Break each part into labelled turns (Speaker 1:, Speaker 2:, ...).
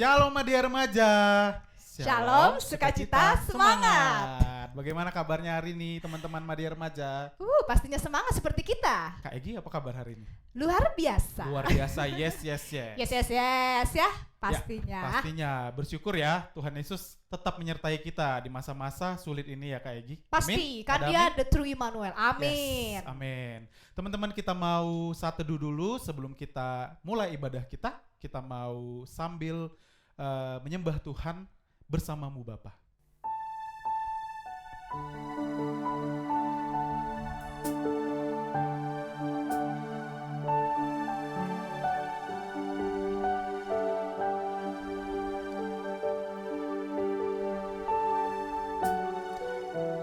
Speaker 1: Shalom Media Remaja.
Speaker 2: Shalom, sukacita, semangat.
Speaker 1: Bagaimana kabarnya hari ini teman-teman Media Remaja?
Speaker 2: Pastinya semangat seperti kita.
Speaker 1: Kak Egi, apa kabar hari ini?
Speaker 2: Luar biasa.
Speaker 1: Luar biasa, yes.
Speaker 2: Yes ya, pastinya.
Speaker 1: Ya, pastinya, bersyukur ya Tuhan Yesus tetap menyertai kita di masa-masa sulit ini ya Kak Egi.
Speaker 2: Pasti,
Speaker 1: Amin?
Speaker 2: kan
Speaker 1: Ada
Speaker 2: dia
Speaker 1: amin?
Speaker 2: the true Emmanuel. Amin.
Speaker 1: Yes, amin. Teman-teman, kita mau saat teduh dulu sebelum kita mulai ibadah kita. Kita mau sambil menyembah Tuhan bersamamu Bapa.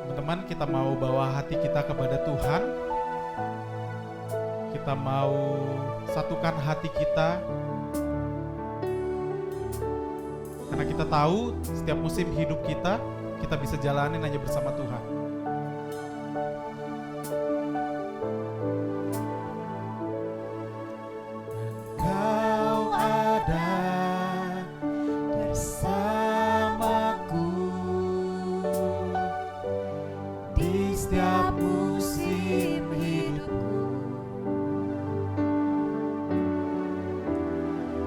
Speaker 1: Teman-teman, kita mau bawa hati kita kepada Tuhan. Kita mau satukan hati kita. Karena kita tahu setiap musim hidup kita bisa jalanin hanya bersama Tuhan. Kau ada bersamaku di setiap musim hidupku.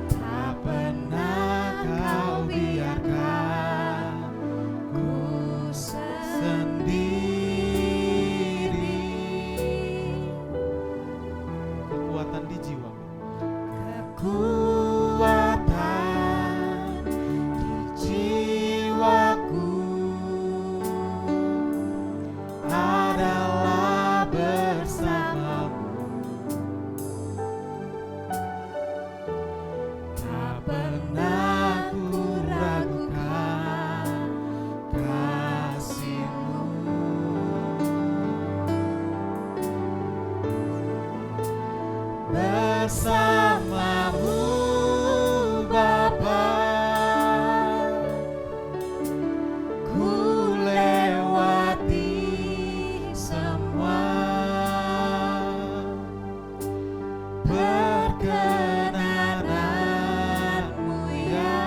Speaker 1: Tak pernah kau biarkan ku sendiri. Kekuatan di jiwa. Kekuatan di jiwaku adalah bersamamu. Tak pernah ku ragukan kasih-Mu. Bersamamu Bapa, ku lewati semua. Perkenanan-Mu ya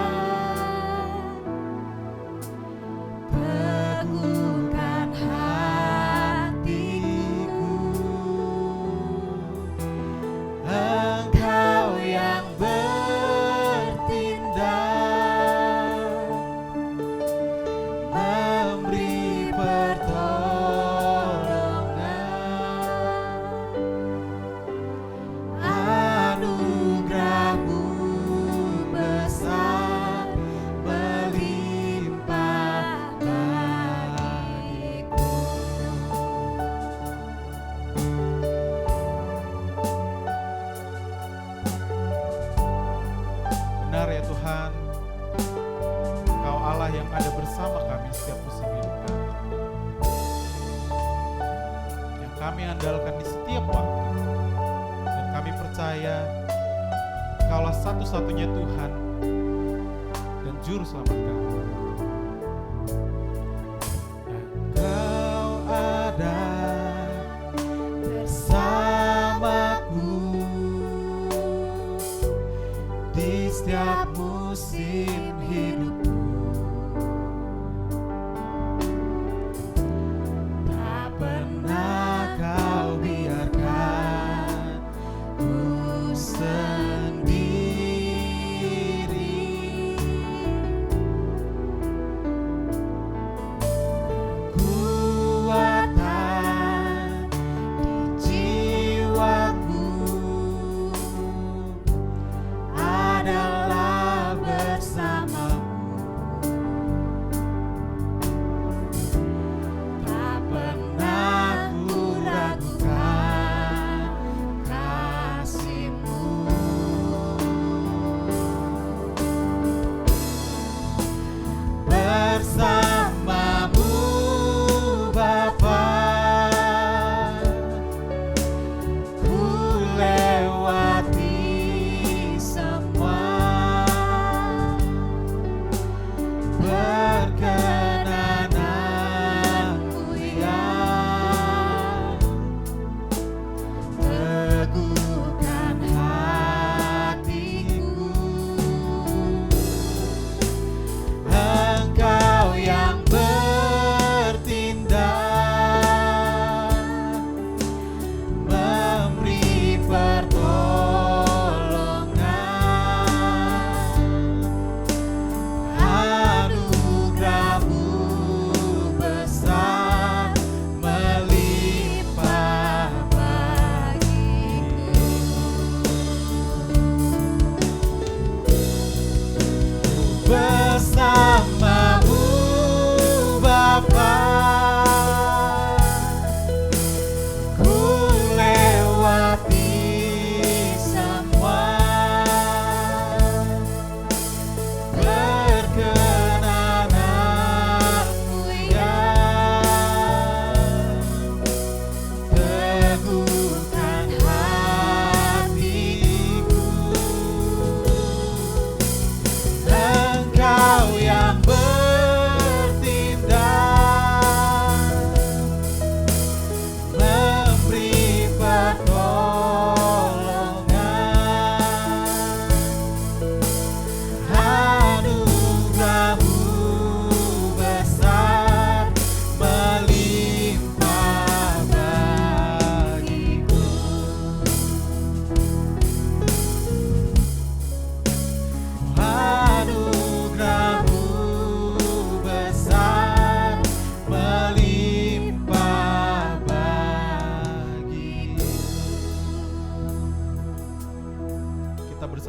Speaker 1: teguhkan hatiku. Engkau yang bertindak, memberi pertolongan. Anugerah-Mu besar melimpah bagiku. Benar ya Tuhan, Engkau Allah yang ada bersama kami setiap musim hidup kami, yang kami andalkan di setiap waktu, dan kami percaya Engkaulah satu-satunya Tuhan dan Juru Selamat kami. Engkau ada bersamaku di setiap musim hidupku. Tak pernah kau biarkan ku sendiri. Kekuatan di jiwaku adalah bersamamu. Tak pernah ku ragukan kasih-Mu. Bersamamu Bapa, ku lewati semua. Perkenanan-Mu ya teguhkan hatiku.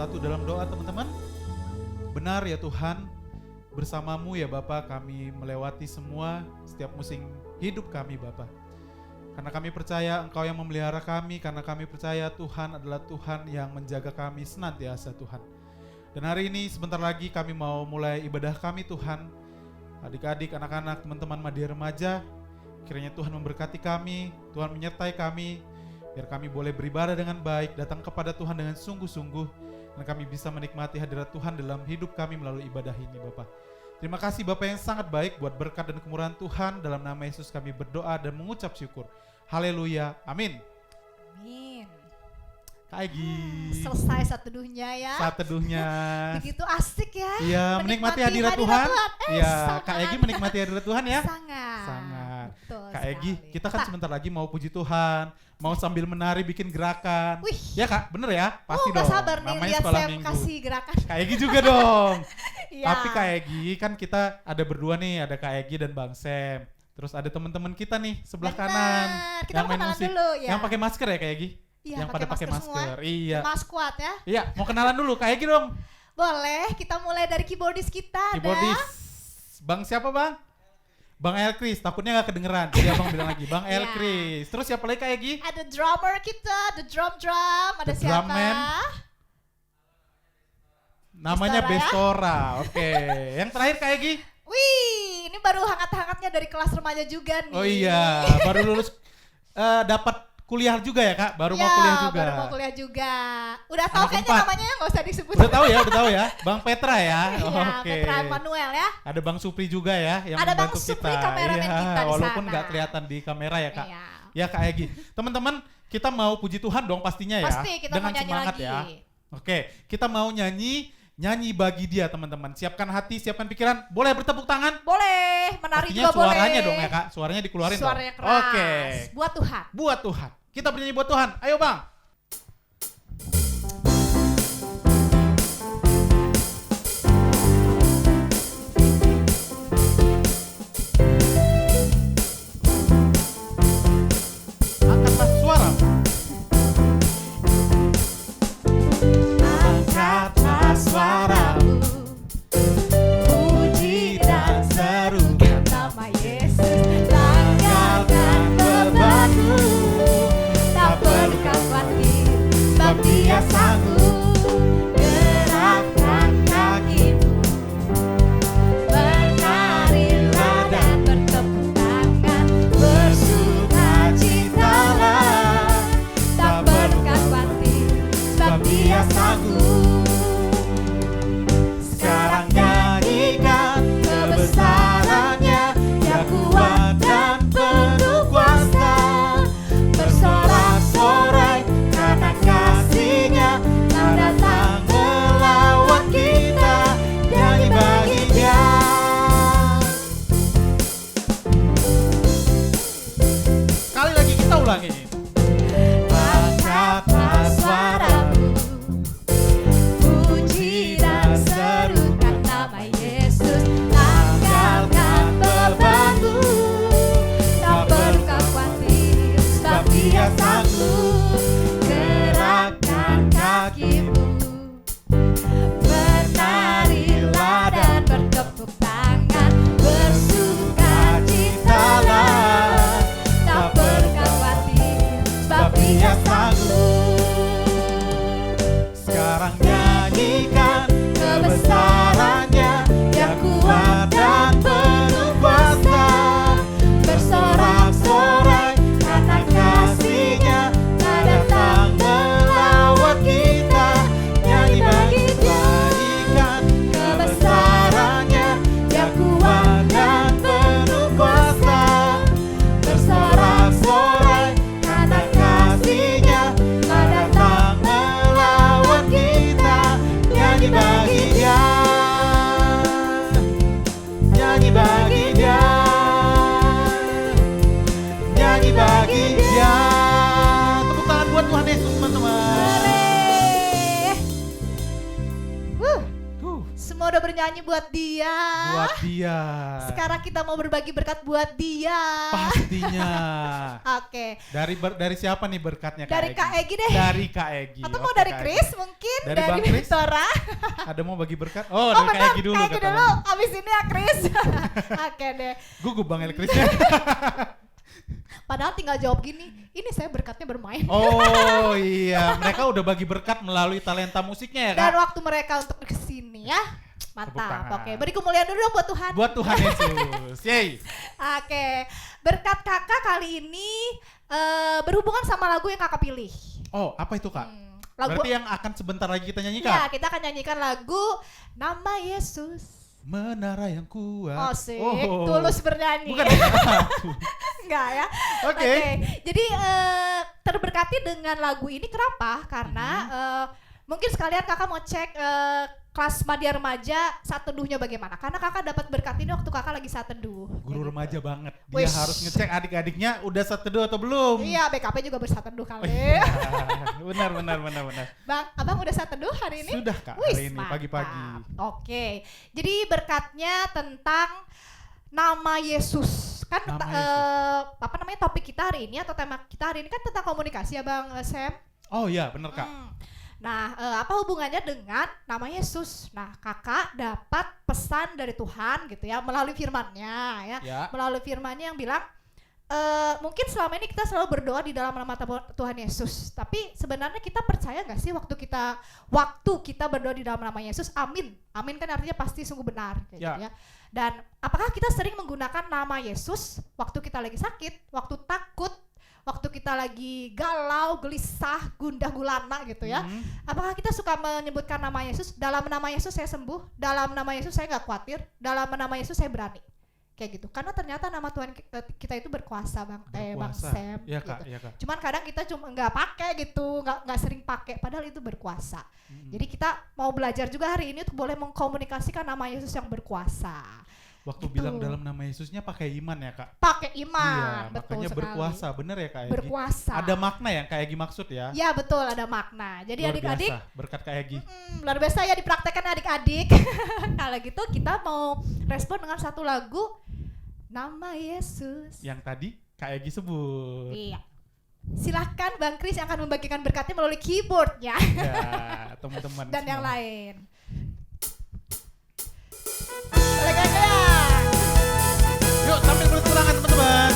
Speaker 1: bersatu dalam doa teman-teman? Benar ya Tuhan, bersamamu ya Bapa kami melewati semua setiap musim hidup kami Bapa. Karena kami percaya Engkau yang memelihara kami, karena kami percaya Tuhan adalah Tuhan yang menjaga kami senantiasa Tuhan. Dan hari ini sebentar lagi kami mau mulai ibadah kami Tuhan. Adik-adik, anak-anak, teman-teman Madya Remaja, kiranya Tuhan memberkati kami, Tuhan menyertai kami, biar kami boleh beribadah dengan baik, datang kepada Tuhan dengan sungguh-sungguh, dan kami bisa menikmati hadirat Tuhan dalam hidup kami melalui ibadah ini Bapak. Terima kasih Bapak yang sangat baik buat berkat dan kemurahan Tuhan. Dalam nama Yesus kami berdoa dan mengucap syukur. Haleluya, amin.
Speaker 2: Amin.
Speaker 1: Kak Egi.
Speaker 2: Selesai saat teduhnya ya.
Speaker 1: Saat teduhnya.
Speaker 2: Begitu asik ya.
Speaker 1: Iya, menikmati hadirat Tuhan. Iya, Kak
Speaker 2: sangat.
Speaker 1: Egi menikmati hadirat Tuhan ya.
Speaker 2: Sangat.
Speaker 1: Sangat.
Speaker 2: Betul
Speaker 1: Kak Egi,
Speaker 2: sekali.
Speaker 1: kita kan
Speaker 2: Tak.
Speaker 1: sebentar lagi mau puji Tuhan, mau sambil menari bikin gerakan.
Speaker 2: Wih.
Speaker 1: Ya Kak, bener ya? Pasti
Speaker 2: Gak
Speaker 1: dong.
Speaker 2: sabar nih
Speaker 1: Namanya
Speaker 2: lihat
Speaker 1: sekolah
Speaker 2: saya
Speaker 1: minggu.
Speaker 2: kasih gerakan.
Speaker 1: Kak Egi juga dong.
Speaker 2: Iya.
Speaker 1: Tapi Kak Egi kan kita ada berdua nih, ada Kak Egi dan Bang Sam. Terus ada teman-teman kita nih sebelah
Speaker 2: Benar.
Speaker 1: kanan
Speaker 2: Kita mau kenalan dulu ya.
Speaker 1: Yang pakai masker ya Kak Egi?
Speaker 2: Iya,
Speaker 1: yang pada pakai masker. Iya.
Speaker 2: Mas kuat ya.
Speaker 1: Iya, mau kenalan dulu Kak Egi dong.
Speaker 2: Boleh, kita mulai dari keyboardis kita.
Speaker 1: Keyboardis.
Speaker 2: Ada.
Speaker 1: Bang siapa Bang? Bang Elkris, takutnya gak kedengeran. Jadi Abang bilang lagi, Bang
Speaker 2: Iya.
Speaker 1: Elkris. Terus siapa lagi Kak Egi?
Speaker 2: Ada drummer kita, the drum. Ada
Speaker 1: The
Speaker 2: siapa?
Speaker 1: drum man. Namanya
Speaker 2: Bestora ya?
Speaker 1: Bestora. Oke. Yang terakhir Kak Egi?
Speaker 2: Wih, ini baru hangat-hangatnya dari kelas remaja juga nih.
Speaker 1: Oh iya, baru lulus dapat kuliah juga ya Kak? Baru mau
Speaker 2: Ya,
Speaker 1: kuliah juga.
Speaker 2: baru mau kuliah juga. Udah tahu
Speaker 1: Anak
Speaker 2: kayaknya
Speaker 1: empat.
Speaker 2: namanya nggak usah disebut.
Speaker 1: Udah tahu ya, Bang Petra ya.
Speaker 2: Iya,
Speaker 1: Oke.
Speaker 2: Petra Emmanuel ya.
Speaker 1: Ada Bang Supri juga ya yang
Speaker 2: Ada Bang
Speaker 1: membantu
Speaker 2: Supri,
Speaker 1: kita.
Speaker 2: kameramen
Speaker 1: Iya,
Speaker 2: kita di
Speaker 1: walaupun
Speaker 2: sana.
Speaker 1: nggak kelihatan di kamera ya Kak.
Speaker 2: Iya.
Speaker 1: Ya Kak Egi. Teman-teman, kita mau puji Tuhan dong pastinya ya.
Speaker 2: Pasti kita
Speaker 1: Dengan
Speaker 2: mau nyanyi
Speaker 1: semangat
Speaker 2: lagi.
Speaker 1: ya. Oke, kita mau nyanyi bagi dia teman-teman. Siapkan hati, siapkan pikiran. Boleh bertepuk tangan?
Speaker 2: Boleh, menari
Speaker 1: Pastinya
Speaker 2: juga boleh.
Speaker 1: suaranya dong ya Kak. Suaranya dikeluarin
Speaker 2: Suaranya
Speaker 1: dong.
Speaker 2: keras.
Speaker 1: Oke.
Speaker 2: Buat Tuhan.
Speaker 1: Buat Tuhan. Kita bernyanyi buat Tuhan. Ayo Bang. Angkatlah suara. Angkatlah suaramu, puji dan serukan
Speaker 2: Nama Yesus
Speaker 1: tinggalkan bebanmu,
Speaker 2: tak perlu kau khawatir. udah bernyanyi buat dia.
Speaker 1: Buat dia.
Speaker 2: Sekarang kita mau berbagi berkat buat dia.
Speaker 1: Pastinya.
Speaker 2: Oke.
Speaker 1: Dari siapa nih berkatnya Kak
Speaker 2: Dari
Speaker 1: Egi?
Speaker 2: Kak Egi deh.
Speaker 1: Dari Kak Egi.
Speaker 2: Atau mau
Speaker 1: Oke,
Speaker 2: dari
Speaker 1: Kak
Speaker 2: Chris
Speaker 1: Egi.
Speaker 2: mungkin?
Speaker 1: Dari Bang Chris?
Speaker 2: Victoria?
Speaker 1: Ada mau bagi berkat? Oh, dari Kak
Speaker 2: benar,
Speaker 1: Egi dulu.
Speaker 2: Kak Egi
Speaker 1: kata
Speaker 2: dulu.
Speaker 1: Bang.
Speaker 2: Abis ini ya Chris. Oke deh.
Speaker 1: Gugup Bang El Chris ya.
Speaker 2: Padahal tinggal jawab gini, ini saya berkatnya bermain.
Speaker 1: Oh iya, mereka udah bagi berkat melalui talenta musiknya ya Kak?
Speaker 2: Dan waktu mereka untuk kesini ya.
Speaker 1: Tepuk
Speaker 2: Mantap.
Speaker 1: tangan.
Speaker 2: Oke, beri kemuliaan dulu dong buat Tuhan.
Speaker 1: Buat Tuhan Yesus. Yeay.
Speaker 2: Oke, berkat kakak kali ini berhubungan sama lagu yang kakak pilih.
Speaker 1: Oh, apa itu Kak?
Speaker 2: Lagu,
Speaker 1: Berarti yang akan sebentar lagi kita nyanyikan?
Speaker 2: ya, kita akan nyanyikan lagu Nama Yesus.
Speaker 1: Menara yang kuat.
Speaker 2: Oh sih, tulus bernyanyi.
Speaker 1: Bukan ya?
Speaker 2: Enggak ya.
Speaker 1: Oke.
Speaker 2: Jadi terberkati dengan lagu ini kenapa? Karena mungkin sekalian kakak mau cek kelas media remaja saat teduhnya bagaimana. Karena kakak dapat berkat ini waktu kakak lagi saat teduh.
Speaker 1: Guru
Speaker 2: Kayak
Speaker 1: remaja
Speaker 2: gitu.
Speaker 1: banget. Dia
Speaker 2: Wish.
Speaker 1: harus ngecek adik-adiknya udah saat teduh atau belum.
Speaker 2: Iya, BKP juga bersaat teduh kali.
Speaker 1: Benar.
Speaker 2: Bang, abang udah saat teduh hari ini?
Speaker 1: Sudah Kak,
Speaker 2: Wis,
Speaker 1: hari ini
Speaker 2: mantap.
Speaker 1: pagi-pagi.
Speaker 2: Oke, jadi berkatnya tentang nama Yesus. Kan
Speaker 1: Nama Yesus.
Speaker 2: apa namanya topik kita hari ini atau tema kita hari ini kan tentang komunikasi ya Bang Sam.
Speaker 1: Oh iya, benar Kak.
Speaker 2: Nah, apa hubungannya dengan nama Yesus? Nah, kakak dapat pesan dari Tuhan gitu ya melalui firman-Nya ya.
Speaker 1: Ya.
Speaker 2: Melalui firman-Nya yang bilang mungkin selama ini kita selalu berdoa di dalam nama Tuhan Yesus, tapi sebenarnya kita percaya nggak sih waktu kita berdoa di dalam nama Yesus, amin kan artinya pasti sungguh benar kayak
Speaker 1: Ya.
Speaker 2: gitu ya. Dan apakah kita sering menggunakan nama Yesus waktu kita lagi sakit, waktu takut, waktu kita lagi galau, gelisah, gundah gulana gitu ya? Apakah kita suka menyebutkan nama Yesus? Dalam nama Yesus saya sembuh, dalam nama Yesus saya nggak khawatir, dalam nama Yesus saya berani. Kayak gitu. Karena ternyata nama Tuhan kita itu berkuasa Bang Sam.
Speaker 1: Iya Kak,
Speaker 2: gitu.
Speaker 1: iya Kak.
Speaker 2: Cuman kadang kita cuma nggak pakai gitu, nggak sering pakai. Padahal itu berkuasa. Jadi kita mau belajar juga hari ini untuk boleh mengkomunikasikan nama Yesus yang berkuasa.
Speaker 1: Waktu
Speaker 2: Gitu.
Speaker 1: bilang dalam nama Yesusnya pakai iman ya Kak?
Speaker 2: Pakai
Speaker 1: Iya,
Speaker 2: iman, betul
Speaker 1: makanya
Speaker 2: sekali.
Speaker 1: berkuasa, bener ya Kak Egi?
Speaker 2: Berkuasa.
Speaker 1: Ada makna yang Kak Egi maksud ya?
Speaker 2: Ya betul, ada makna. Jadi
Speaker 1: Luar
Speaker 2: adik-adik,
Speaker 1: biasa, berkat Kak Egi.
Speaker 2: luar biasa ya dipraktekkan adik-adik. Kalau gitu kita mau respon dengan satu lagu Nama Yesus.
Speaker 1: Yang tadi Kak Egi sebut.
Speaker 2: Iya. Silahkan Bang Kris yang akan membagikan berkatnya melalui keyboardnya
Speaker 1: Ya, teman-teman
Speaker 2: dan yang
Speaker 1: semua.
Speaker 2: lain. Silakan ya.
Speaker 1: Yuk, sambil berseberangan teman-teman.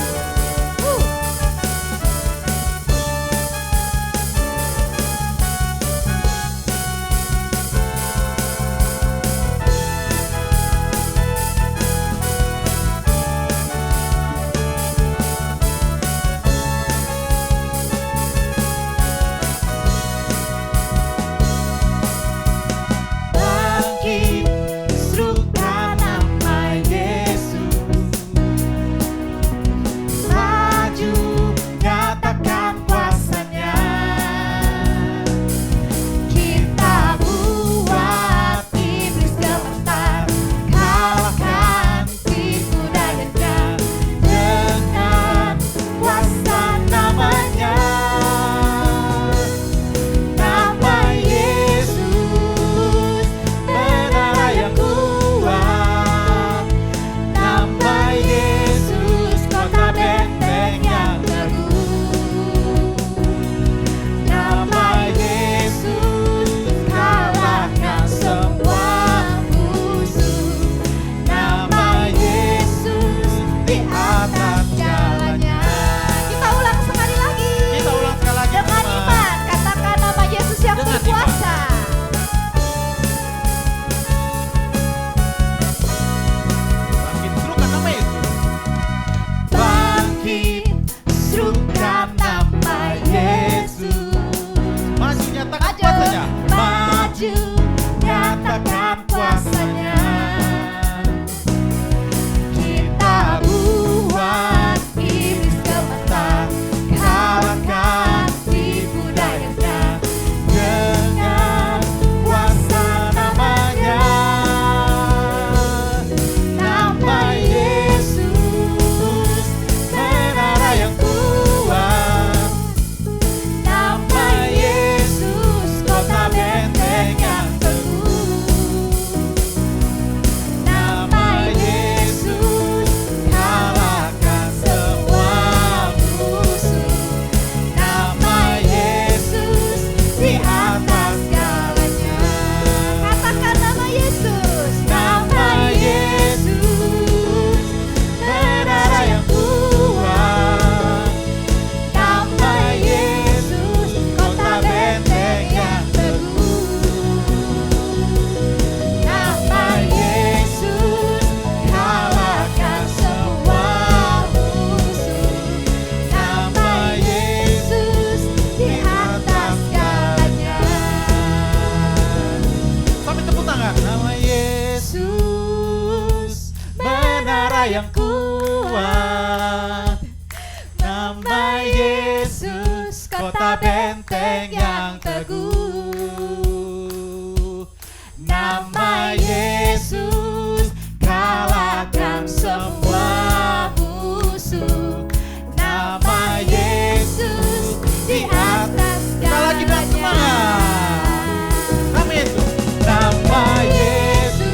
Speaker 1: menara yang kuat, nama Yesus, kota benteng yang teguh. Nama Yesus, kalahkan semua musuh. Nama Yesus, di atas lagi dan semangat. Amin. Nama Yesus,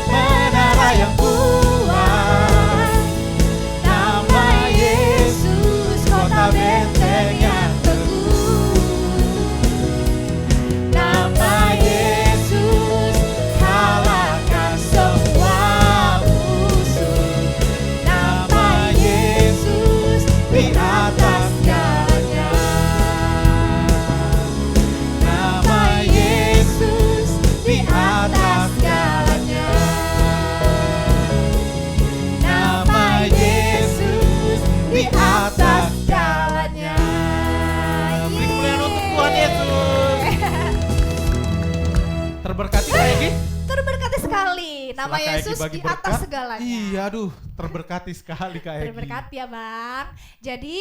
Speaker 1: menara yang kuat. Nama Yesus, kota benteng yang teguh. Nama Yesus, kalahkan semua musuh. Nama Yesus, di atas segalanya. Nama Yesus, di atas segalanya. Nama Yesus, di atas segalanya. Beri kemuliaan untuk Tuhan Yesus. Terberkati Kak Egi?
Speaker 2: Terberkati sekali. Nama
Speaker 1: Setelah Kak Egi
Speaker 2: Yesus
Speaker 1: bagi
Speaker 2: di atas
Speaker 1: berkat,
Speaker 2: segalanya.
Speaker 1: Iya, aduh, terberkati sekali Kak Egi.
Speaker 2: Terberkati ya Bang. Jadi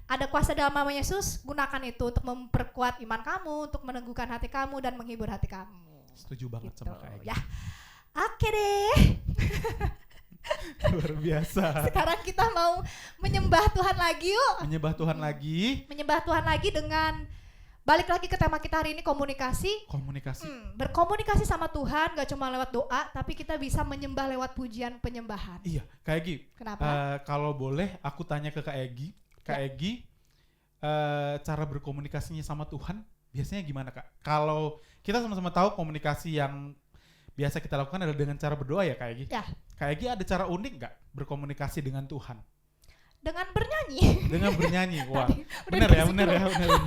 Speaker 2: ada kuasa dalam nama Yesus, gunakan itu untuk memperkuat iman kamu, untuk meneguhkan hati kamu dan menghibur hati kamu.
Speaker 1: Setuju banget
Speaker 2: Gitu.
Speaker 1: sama Kak Egi.
Speaker 2: Ya. Oke deh.
Speaker 1: Luar biasa.
Speaker 2: Sekarang kita mau menyembah Tuhan lagi yuk.
Speaker 1: Menyembah Tuhan lagi,
Speaker 2: Menyembah Tuhan lagi dengan balik lagi ke tema kita hari ini, komunikasi.
Speaker 1: komunikasi.
Speaker 2: Berkomunikasi sama Tuhan gak cuma lewat doa, tapi kita bisa menyembah lewat pujian penyembahan.
Speaker 1: Iya, Kak Egi.
Speaker 2: Kenapa?
Speaker 1: Kalau boleh aku tanya ke Kak Egi. Kak Egi, cara berkomunikasinya sama Tuhan biasanya gimana Kak? Kalau kita sama-sama tahu komunikasi yang biasa kita lakukan adalah dengan cara berdoa ya Kak Egi.
Speaker 2: Ya.
Speaker 1: Kak Egi ada cara unik nggak berkomunikasi dengan Tuhan?
Speaker 2: Dengan bernyanyi.
Speaker 1: Dengan bernyanyi, wah.
Speaker 2: Udah
Speaker 1: Benar ya,
Speaker 2: dikasih
Speaker 1: benar ya,
Speaker 2: keluar.
Speaker 1: benar.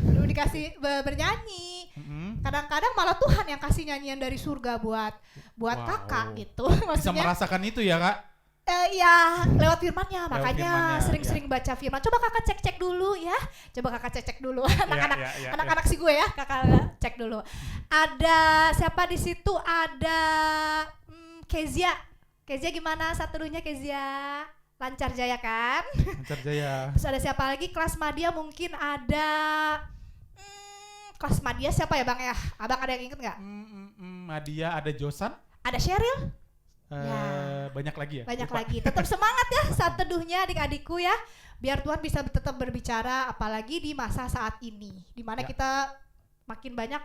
Speaker 2: Udah dikasih bernyanyi. Kadang-kadang malah Tuhan yang kasih nyanyian dari surga buat
Speaker 1: Wow.
Speaker 2: kakak gitu.
Speaker 1: Bisa
Speaker 2: Maksudnya
Speaker 1: merasakan itu ya Kak?
Speaker 2: ya lewat firman-Nya,
Speaker 1: Lewat
Speaker 2: makanya
Speaker 1: firman-Nya,
Speaker 2: sering-sering baca firman. Coba kakak cek-cek dulu ya. Coba kakak cek-cek dulu. Anak-anak
Speaker 1: ya.
Speaker 2: anak-anak si gue ya, kakak cek dulu. Ada siapa di situ? Ada Kezia. Kezia gimana satunya Kezia? Lancar jaya kan?
Speaker 1: Lancar jaya.
Speaker 2: Terus ada siapa lagi? Kelas Madia mungkin ada kelas Madia siapa ya Bang ya? Abang ada yang inget nggak?
Speaker 1: Madia, ada Josan.
Speaker 2: Ada Sheryl?
Speaker 1: Banyak lagi ya?
Speaker 2: Banyak
Speaker 1: Lupa.
Speaker 2: lagi. Tetap semangat ya saat teduhnya adik-adikku ya. Biar Tuhan bisa tetap berbicara apalagi di masa saat ini. Dimana
Speaker 1: Ya.
Speaker 2: kita makin banyak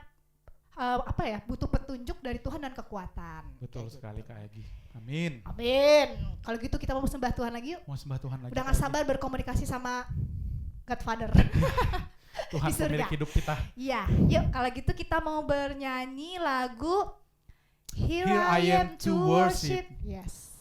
Speaker 2: butuh petunjuk dari Tuhan dan kekuatan.
Speaker 1: Betul
Speaker 2: Kayak
Speaker 1: sekali
Speaker 2: gitu.
Speaker 1: Kak Egi. Amin.
Speaker 2: Amin. Kalau gitu kita mau sembah Tuhan lagi yuk.
Speaker 1: Mau sembah Tuhan lagi.
Speaker 2: Udah
Speaker 1: Kak
Speaker 2: gak
Speaker 1: Egi.
Speaker 2: sabar berkomunikasi sama Godfather.
Speaker 1: Tuhan
Speaker 2: di surga.
Speaker 1: pemilik hidup kita.
Speaker 2: Iya, yuk kalau gitu kita mau bernyanyi lagu Here I am to worship. Yes.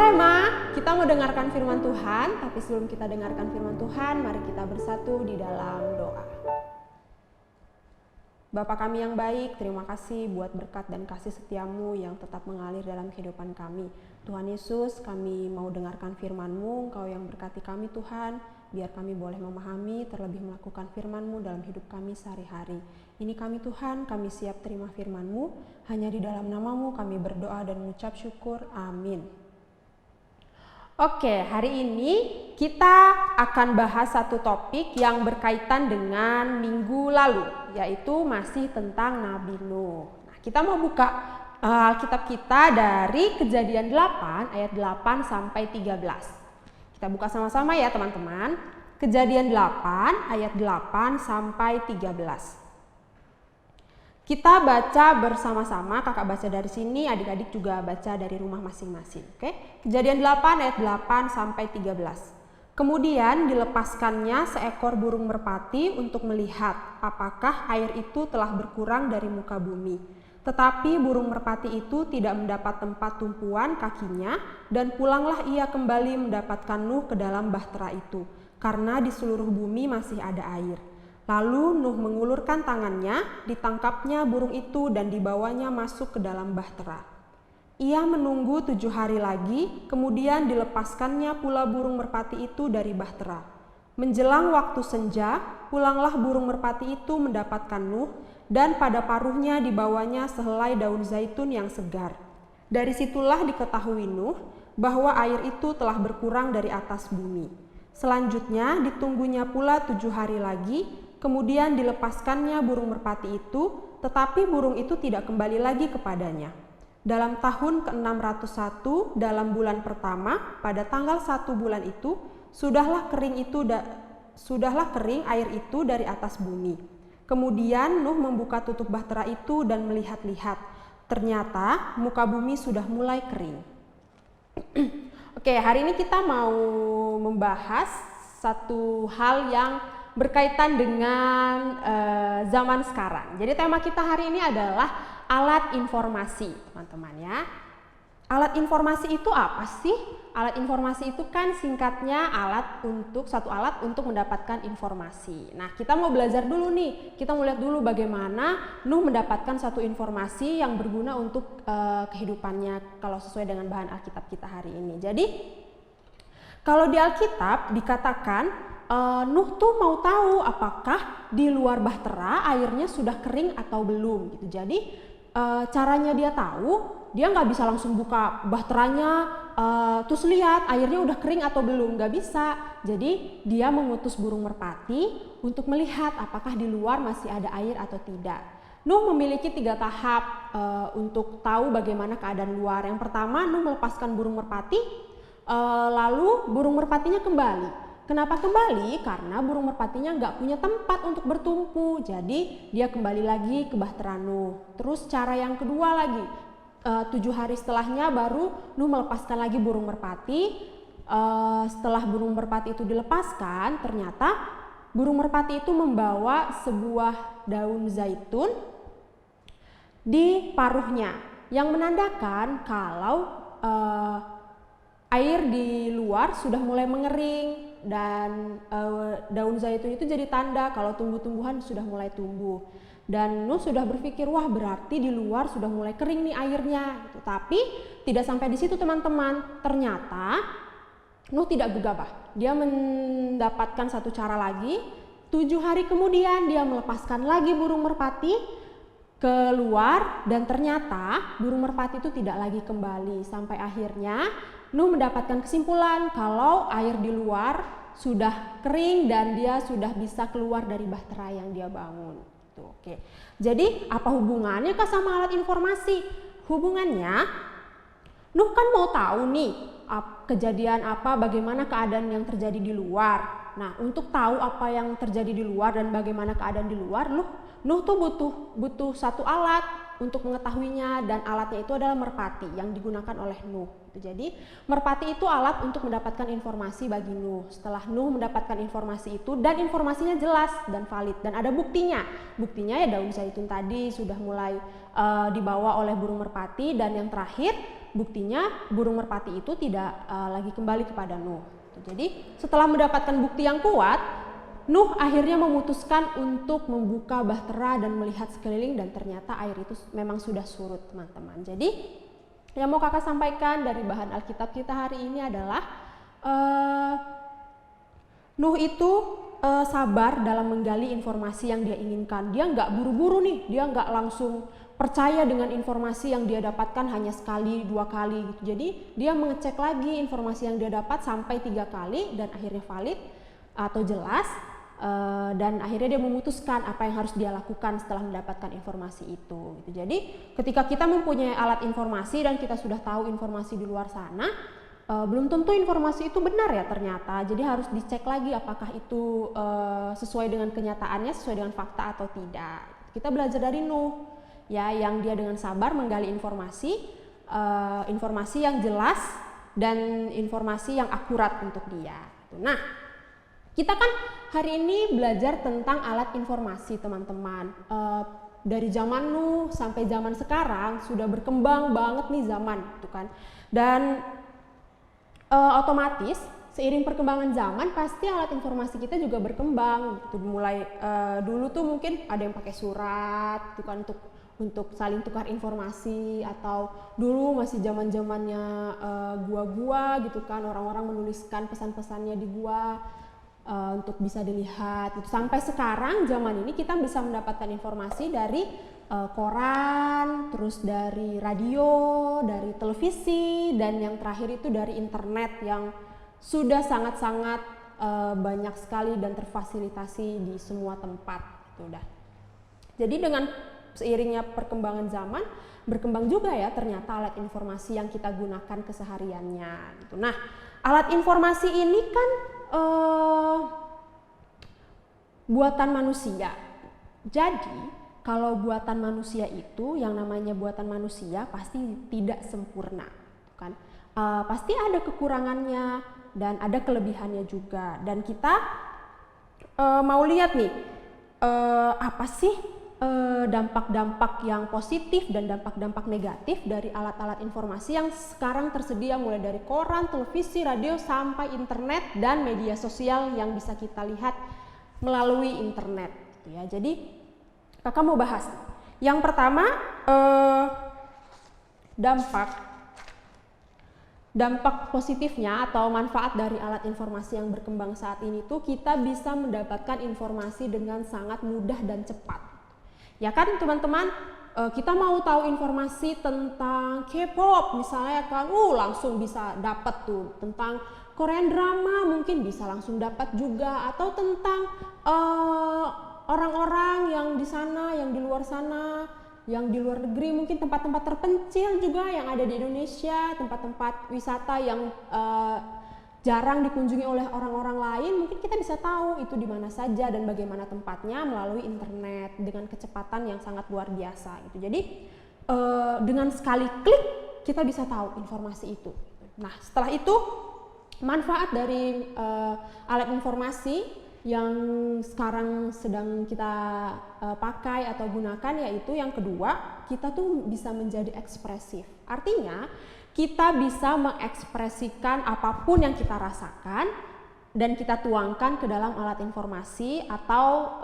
Speaker 3: Rema, kita mau dengarkan firman Tuhan, tapi sebelum kita dengarkan firman Tuhan, mari kita bersatu di dalam doa. Bapa kami yang baik, terima kasih buat berkat dan kasih setiamu yang tetap mengalir dalam kehidupan kami. Tuhan Yesus, kami mau dengarkan firman-Mu, Engkau yang berkati kami Tuhan, biar kami boleh memahami, terlebih melakukan firman-Mu dalam hidup kami sehari-hari. Ini kami Tuhan, kami siap terima firman-Mu, hanya di dalam nama-Mu kami berdoa dan mengucap syukur, amin. Oke, hari ini kita akan bahas satu topik yang berkaitan dengan minggu lalu, yaitu masih tentang Nabi Nuh. Nah, kita mau buka Alkitab kita dari Kejadian 8 ayat 8 sampai 13. Kita buka sama-sama ya teman-teman. Kejadian 8 ayat 8 sampai 13. Kita baca bersama-sama, kakak baca dari sini, adik-adik juga baca dari rumah masing-masing. Oke? Kejadian 8 ayat 8 sampai 13. Kemudian dilepaskannya seekor burung merpati untuk melihat apakah air itu telah berkurang dari muka bumi. Tetapi burung merpati itu tidak mendapat tempat tumpuan kakinya, dan pulanglah ia kembali mendapatkan Nuh ke dalam bahtera itu, karena di seluruh bumi masih ada air. Lalu Nuh mengulurkan tangannya, ditangkapnya burung itu dan dibawanya masuk ke dalam bahtera. Ia menunggu 7 hari lagi, kemudian dilepaskannya pula burung merpati itu dari bahtera. Menjelang waktu senja, pulanglah burung merpati itu mendapatkan Nuh, dan pada paruhnya dibawanya sehelai daun zaitun yang segar. Dari situlah diketahui Nuh bahwa air itu telah berkurang dari atas bumi. Selanjutnya ditunggunya pula 7 hari lagi, kemudian dilepaskannya burung merpati itu, tetapi burung itu tidak kembali lagi kepadanya. Dalam tahun ke-601, dalam bulan pertama, pada tanggal 1 bulan itu, sudahlah kering air itu dari atas bumi. Kemudian Nuh membuka tutup bahtera itu dan melihat-lihat. Ternyata muka bumi sudah mulai kering. Oke, hari ini kita mau membahas satu hal yang berkaitan dengan zaman sekarang. Jadi tema kita hari ini adalah alat informasi, teman-teman ya. Alat informasi itu apa sih? Alat informasi itu kan singkatnya satu alat untuk mendapatkan informasi. Nah, kita mau belajar dulu nih. Kita mau lihat dulu bagaimana Nuh mendapatkan satu informasi yang berguna untuk kehidupannya kalau sesuai dengan bahan Alkitab kita hari ini. Jadi, kalau di Alkitab dikatakan Nuh tuh mau tahu apakah di luar bahtera airnya sudah kering atau belum gitu. Jadi caranya dia tahu, dia nggak bisa langsung buka bahteranya terus lihat airnya udah kering atau belum, nggak bisa. Jadi dia mengutus burung merpati untuk melihat apakah di luar masih ada air atau tidak. Nuh memiliki 3 tahap untuk tahu bagaimana keadaan luar. Yang pertama, Nuh melepaskan burung merpati, lalu burung merpatinya kembali. Kenapa kembali? Karena burung merpatinya nggak punya tempat untuk bertumpu, jadi dia kembali lagi ke bahtera Nuh. Terus cara yang kedua lagi, 7 hari setelahnya baru Nuh melepaskan lagi burung merpati. Setelah burung merpati itu dilepaskan, ternyata burung merpati itu membawa sebuah daun zaitun di paruhnya, yang menandakan kalau air di luar sudah mulai mengering. Dan daun zaitun itu jadi tanda kalau tumbuh-tumbuhan sudah mulai tumbuh. Dan Nuh sudah berpikir, wah berarti di luar sudah mulai kering nih airnya gitu. Tapi tidak sampai di situ teman-teman. Ternyata Nuh tidak gegabah. Dia mendapatkan satu cara lagi. 7 hari kemudian dia melepaskan lagi burung merpati keluar, dan ternyata burung merpati itu tidak lagi kembali. Sampai akhirnya Nuh mendapatkan kesimpulan kalau air di luar sudah kering dan dia sudah bisa keluar dari bahtera yang dia bangun. Tuh, oke. Jadi apa hubungannya kah sama alat informasi? Hubungannya, Nuh kan mau tahu nih kejadian apa, bagaimana keadaan yang terjadi di luar. Nah, untuk tahu apa yang terjadi di luar dan bagaimana keadaan di luar, Nuh tuh butuh satu alat untuk mengetahuinya, dan alatnya itu adalah merpati yang digunakan oleh Nuh. Jadi merpati itu alat untuk mendapatkan informasi bagi Nuh. Setelah Nuh mendapatkan informasi itu, dan informasinya jelas dan valid dan ada buktinya. Buktinya ya daun zaitun tadi sudah mulai dibawa oleh burung merpati, dan yang terakhir buktinya burung merpati itu tidak lagi kembali kepada Nuh. Jadi setelah mendapatkan bukti yang kuat, Nuh akhirnya memutuskan untuk membuka bahtera dan melihat sekeliling, dan ternyata air itu memang sudah surut, teman-teman. Jadi yang mau kakak sampaikan dari bahan Alkitab kita hari ini adalah Nuh itu sabar dalam menggali informasi yang dia inginkan. Dia nggak buru-buru nih, dia nggak langsung percaya dengan informasi yang dia dapatkan hanya sekali, 2 kali gitu. Jadi dia mengecek lagi informasi yang dia dapat sampai 3 kali dan akhirnya valid atau jelas, dan akhirnya dia memutuskan apa yang harus dia lakukan setelah mendapatkan informasi itu gitu. Jadi ketika kita mempunyai alat informasi dan kita sudah tahu informasi di luar sana, belum tentu informasi itu benar ya ternyata. Jadi harus dicek lagi apakah itu sesuai dengan kenyataannya, sesuai dengan fakta atau tidak. Kita belajar dari Nuh ya, yang dia dengan sabar menggali informasi yang jelas dan informasi yang akurat untuk dia. Nah, kita kan hari ini belajar tentang alat informasi, teman-teman. Dari zaman Nuh sampai zaman sekarang sudah berkembang banget nih zaman, gitu kan. Dan otomatis seiring perkembangan zaman pasti alat informasi kita juga berkembang. Gitu. Mulai dulu tuh mungkin ada yang pakai surat, gitu kan, untuk saling tukar informasi, atau dulu masih zaman-zamannya gua-gua gitu kan, orang-orang menuliskan pesan-pesannya di gua untuk bisa dilihat. Sampai sekarang zaman ini kita bisa mendapatkan informasi dari koran, terus dari radio, dari televisi, dan yang terakhir itu dari internet yang sudah sangat-sangat banyak sekali dan terfasilitasi di semua tempat. Gitu dah. Jadi dengan seiringnya perkembangan zaman, berkembang juga ya ternyata alat informasi yang kita gunakan kesehariannya. Gitu. Nah, alat informasi ini kan buatan manusia. Jadi kalau buatan manusia itu, yang namanya buatan manusia pasti tidak sempurna, kan? Pasti ada kekurangannya dan ada kelebihannya juga. Dan kita mau lihat nih, apa sih dampak-dampak yang positif dan dampak-dampak negatif dari alat-alat informasi yang sekarang tersedia, mulai dari koran, televisi, radio, sampai internet dan media sosial yang bisa kita lihat melalui internet. Gitu ya. Jadi kakak mau bahas. Yang pertama, dampak positifnya atau manfaat dari alat informasi yang berkembang saat ini tuh kita bisa mendapatkan informasi dengan sangat mudah dan cepat. Ya kan teman-teman, kita mau tahu informasi tentang K-pop misalnya kan, langsung bisa dapat tuh. Tentang Korean drama mungkin bisa langsung dapat juga, atau tentang orang-orang yang di sana, yang di luar sana, yang di luar negeri, mungkin tempat-tempat terpencil juga yang ada di Indonesia, tempat-tempat wisata yang jarang dikunjungi oleh orang-orang lain, mungkin kita bisa tahu itu di mana saja dan bagaimana tempatnya melalui internet dengan kecepatan yang sangat luar biasa gitu. Jadi dengan sekali klik kita bisa tahu informasi itu. Nah, setelah itu manfaat dari alat informasi yang sekarang sedang kita pakai atau gunakan, yaitu yang kedua, kita tuh bisa menjadi ekspresif. Artinya kita bisa mengekspresikan apapun yang kita rasakan dan kita tuangkan ke dalam alat informasi atau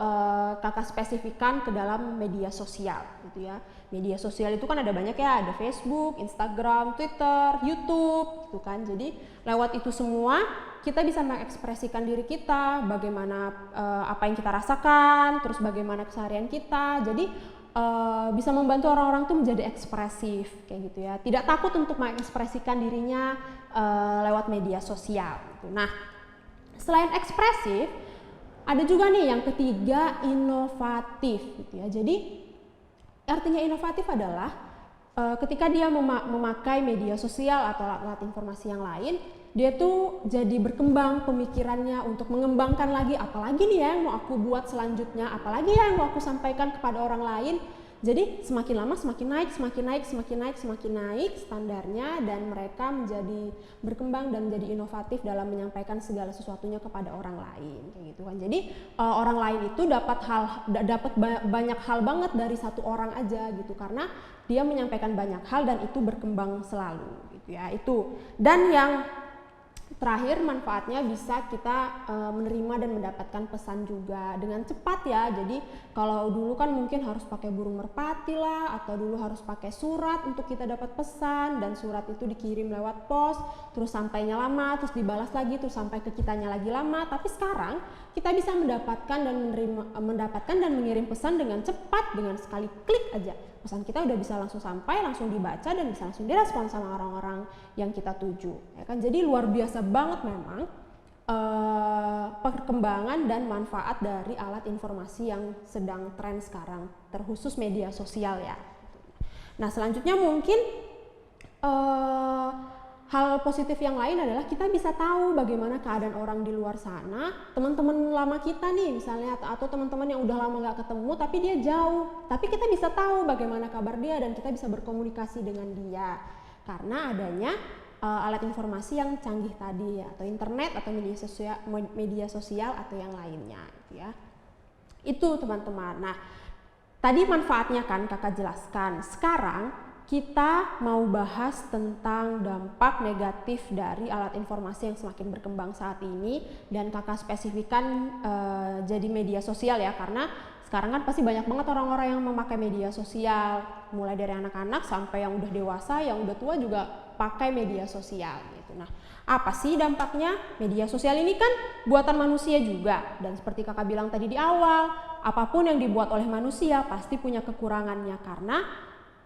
Speaker 3: kakak spesifikkan ke dalam media sosial gitu ya. Media sosial itu kan ada banyak ya, ada Facebook, Instagram, Twitter, YouTube gitu kan. Jadi lewat itu semua kita bisa mengekspresikan diri kita, bagaimana apa yang kita rasakan, terus bagaimana keseharian kita. Jadi bisa membantu orang-orang tuh menjadi ekspresif kayak gitu ya. Tidak takut untuk mengekspresikan dirinya lewat media sosial gitu. Nah, selain ekspresif, ada juga nih yang ketiga, inovatif gitu ya. Jadi artinya inovatif adalah ketika dia memakai media sosial atau alat informasi yang lain, dia tuh jadi berkembang pemikirannya untuk mengembangkan lagi, apalagi nih ya yang mau aku buat selanjutnya, apalagi ya yang mau aku sampaikan kepada orang lain. Jadi semakin lama semakin naik standarnya, dan mereka menjadi berkembang dan menjadi inovatif dalam menyampaikan segala sesuatunya kepada orang lain, kayak gitu kan. Jadi orang lain itu dapat banyak hal banget dari satu orang aja gitu, karena dia menyampaikan banyak hal dan itu berkembang selalu gitu ya. Itu. Dan yang terakhir, manfaatnya bisa kita menerima dan mendapatkan pesan juga dengan cepat ya. Jadi kalau dulu kan mungkin harus pakai burung merpati lah, atau dulu harus pakai surat untuk kita dapat pesan, dan surat itu dikirim lewat pos, terus sampainya lama, terus dibalas lagi, terus sampai ke kitanya lagi lama. Tapi sekarang kita bisa mendapatkan dan mengirim pesan dengan cepat, dengan sekali klik aja. Pesan kita udah bisa langsung sampai, langsung dibaca, dan bisa langsung direspon sama orang-orang yang kita tuju, ya kan. Jadi luar biasa banget memang perkembangan dan manfaat dari alat informasi yang sedang tren sekarang, terkhusus media sosial ya. Nah, selanjutnya mungkin hal positif yang lain adalah kita bisa tahu bagaimana keadaan orang di luar sana, teman-teman lama kita nih misalnya, atau teman-teman yang udah lama gak ketemu tapi dia jauh, tapi kita bisa tahu bagaimana kabar dia dan kita bisa berkomunikasi dengan dia karena adanya alat informasi yang canggih tadi, atau internet, atau media sosial atau yang lainnya gitu ya. Itu teman-teman. Nah, tadi manfaatnya kan kakak jelaskan. Sekarang kita mau bahas tentang dampak negatif dari alat informasi yang semakin berkembang saat ini, dan kakak spesifikkan jadi media sosial ya, karena sekarang kan pasti banyak banget orang-orang yang memakai media sosial, mulai dari anak-anak sampai yang udah dewasa, yang udah tua juga pakai media sosial gitu. Nah, apa sih dampaknya? Media sosial ini kan buatan manusia juga, dan seperti kakak bilang tadi di awal, apapun yang dibuat oleh manusia pasti punya kekurangannya, karena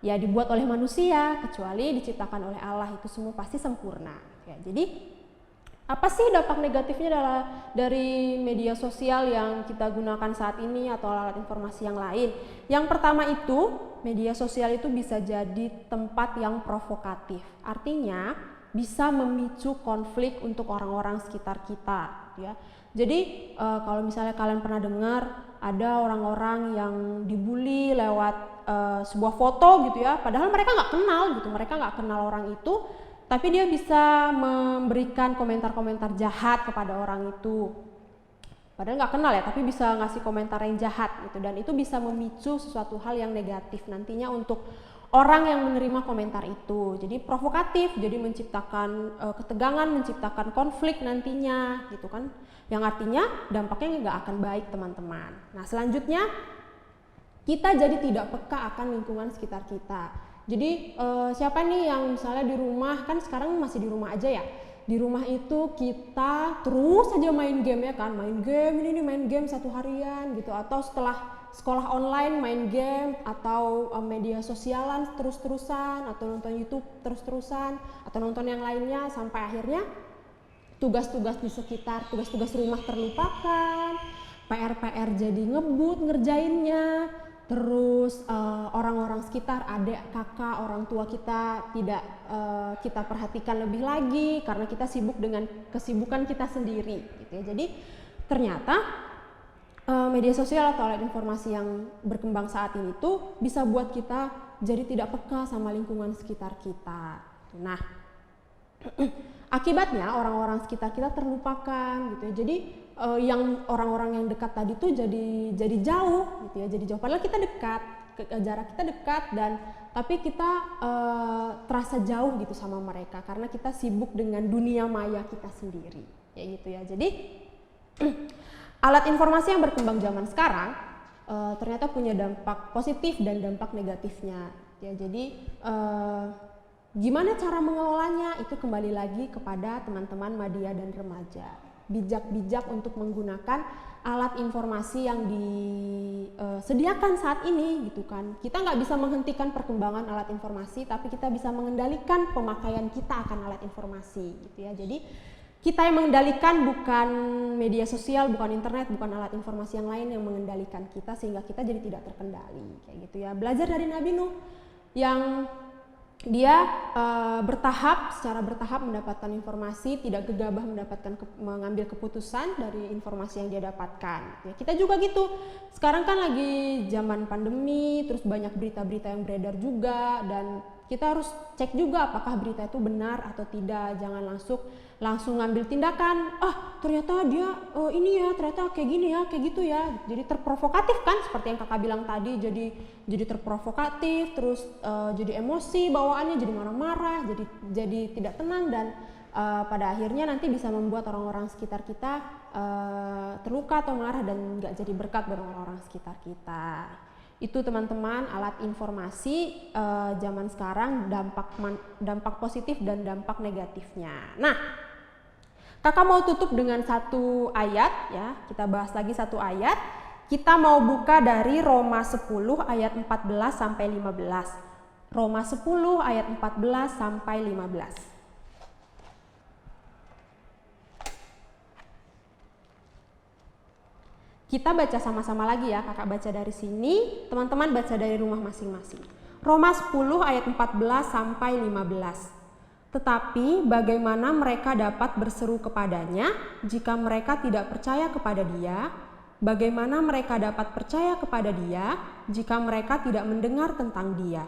Speaker 3: ya dibuat oleh manusia, kecuali diciptakan oleh Allah, itu semua pasti sempurna ya. Jadi apa sih dampak negatifnya dari media sosial yang kita gunakan saat ini atau alat informasi yang lain? Yang pertama itu, media sosial itu bisa jadi tempat yang provokatif, artinya bisa memicu konflik untuk orang-orang sekitar kita ya. Jadi kalau misalnya kalian pernah dengar ada orang-orang yang dibully lewat sebuah foto gitu ya, padahal mereka nggak kenal gitu, mereka nggak kenal orang itu, tapi dia bisa memberikan komentar-komentar jahat kepada orang itu, padahal nggak kenal ya, tapi bisa ngasih komentar yang jahat gitu, dan itu bisa memicu sesuatu hal yang negatif nantinya untuk orang yang menerima komentar itu. Jadi provokatif, jadi menciptakan ketegangan, menciptakan konflik nantinya gitu kan, yang artinya dampaknya nggak akan baik teman-teman. Nah, selanjutnya kita jadi tidak peka akan lingkungan sekitar kita. Jadi siapa nih yang misalnya di rumah, kan sekarang masih di rumah aja ya, di rumah itu kita terus aja main game ya kan, main game satu harian gitu, atau setelah sekolah online main game, atau media sosialan terus-terusan, atau nonton YouTube terus-terusan, atau nonton yang lainnya, sampai akhirnya tugas-tugas di sekitar, tugas-tugas rumah terlupakan, PR jadi ngebut ngerjainnya, terus orang-orang sekitar, adik, kakak, orang tua kita tidak kita perhatikan lebih lagi karena kita sibuk dengan kesibukan kita sendiri gitu ya. Jadi ternyata media sosial atau alat informasi yang berkembang saat ini tuh bisa buat kita jadi tidak peka sama lingkungan sekitar kita. Nah, akibatnya orang-orang sekitar kita terlupakan gitu ya. Jadi yang orang-orang yang dekat tadi tuh jadi jauh gitu ya, jadi jauh, padahal kita dekat, jarak kita dekat, dan tapi kita terasa jauh gitu sama mereka karena kita sibuk dengan dunia maya kita sendiri ya gitu ya. Jadi alat informasi yang berkembang zaman sekarang ternyata punya dampak positif dan dampak negatifnya ya. Jadi gimana cara mengelolanya itu kembali lagi kepada teman-teman media dan remaja. Bijak-bijak untuk menggunakan alat informasi yang disediakan saat ini gitu kan. Kita nggak bisa menghentikan perkembangan alat informasi, tapi kita bisa mengendalikan pemakaian kita akan alat informasi gitu ya. Jadi kita yang mengendalikan, bukan media sosial, bukan internet, bukan alat informasi yang lain yang mengendalikan kita, sehingga kita jadi tidak terkendali kayak gitu ya. Belajar dari Nabi Nuh yang dia secara bertahap mendapatkan informasi, tidak gegabah mengambil keputusan dari informasi yang dia dapatkan. Ya, kita juga gitu. Sekarang kan lagi zaman pandemi, terus banyak berita-berita yang beredar juga, dan kita harus cek juga apakah berita itu benar atau tidak. Jangan langsung ngambil tindakan. Ternyata dia ini ya, ternyata kayak gini ya, kayak gitu ya. Jadi terprovokatif kan, seperti yang kakak bilang tadi. Jadi terprovokatif, terus jadi emosi bawaannya, jadi marah-marah, jadi tidak tenang, dan pada akhirnya nanti bisa membuat orang-orang sekitar kita terluka atau marah dan nggak jadi berkat bagi orang-orang sekitar kita. Itu teman-teman, alat informasi zaman sekarang, dampak positif dan dampak negatifnya. Nah, kakak mau tutup dengan satu ayat ya. Kita bahas lagi satu ayat. Kita mau buka dari Roma 10 ayat 14 sampai 15. Roma 10 ayat 14 sampai 15. Kita baca sama-sama lagi ya, kakak baca dari sini, teman-teman baca dari rumah masing-masing. Roma 10 ayat 14 sampai 15. Tetapi bagaimana mereka dapat berseru kepadanya jika mereka tidak percaya kepada dia? Bagaimana mereka dapat percaya kepada dia jika mereka tidak mendengar tentang dia?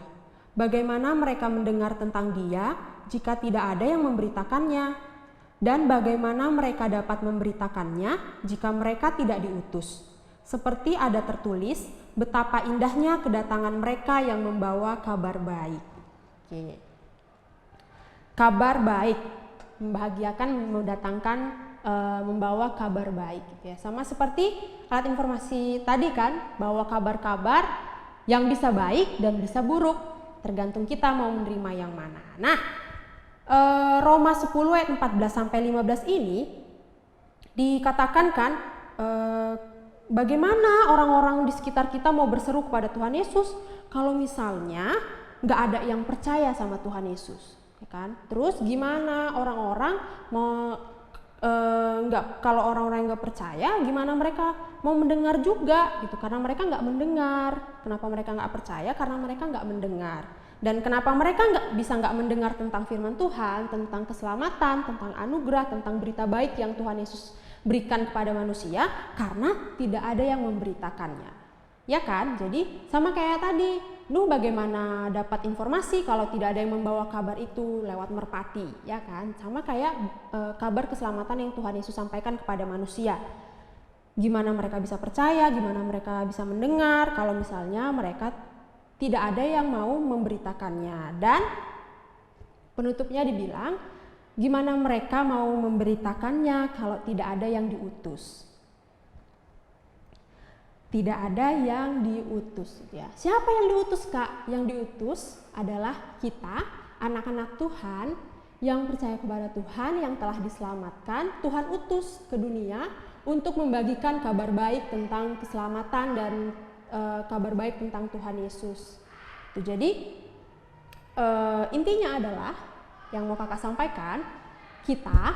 Speaker 3: Bagaimana mereka mendengar tentang dia jika tidak ada yang memberitakannya? Dan bagaimana mereka dapat memberitakannya jika mereka tidak diutus? Seperti ada tertulis, betapa indahnya kedatangan mereka yang membawa kabar baik. Oke. Kabar baik, membahagiakan, membawa kabar baik. Gitu ya. Sama seperti alat informasi tadi kan, bawa kabar-kabar yang bisa baik dan bisa buruk, tergantung kita mau menerima yang mana. Nah, Roma 10 ayat 14 sampai 15 ini dikatakan kan, bagaimana orang-orang di sekitar kita mau berseru kepada Tuhan Yesus kalau misalnya nggak ada yang percaya sama Tuhan Yesus, ya kan? Terus gimana orang-orang mau kalau orang-orang yang nggak percaya, gimana mereka mau mendengar juga gitu? Karena mereka nggak mendengar. Kenapa mereka nggak percaya? Karena mereka nggak mendengar. Dan kenapa mereka nggak mendengar tentang firman Tuhan, tentang keselamatan, tentang anugerah, tentang berita baik yang Tuhan Yesus berikan kepada manusia? Karena tidak ada yang memberitakannya. Ya kan? Jadi sama kayak tadi, lu bagaimana dapat informasi kalau tidak ada yang membawa kabar itu lewat merpati, ya kan? Sama kayak kabar keselamatan yang Tuhan Yesus sampaikan kepada manusia. Gimana mereka bisa percaya, gimana mereka bisa mendengar kalau misalnya mereka tidak ada yang mau memberitakannya. Dan penutupnya dibilang, gimana mereka mau memberitakannya kalau tidak ada yang diutus? Tidak ada yang diutus ya. Siapa yang diutus, Kak? Yang diutus adalah kita, anak-anak Tuhan yang percaya kepada Tuhan, yang telah diselamatkan. Tuhan utus ke dunia untuk membagikan kabar baik tentang keselamatan dan kabar baik tentang Tuhan Yesus. Jadi intinya adalah yang mau kakak sampaikan, kita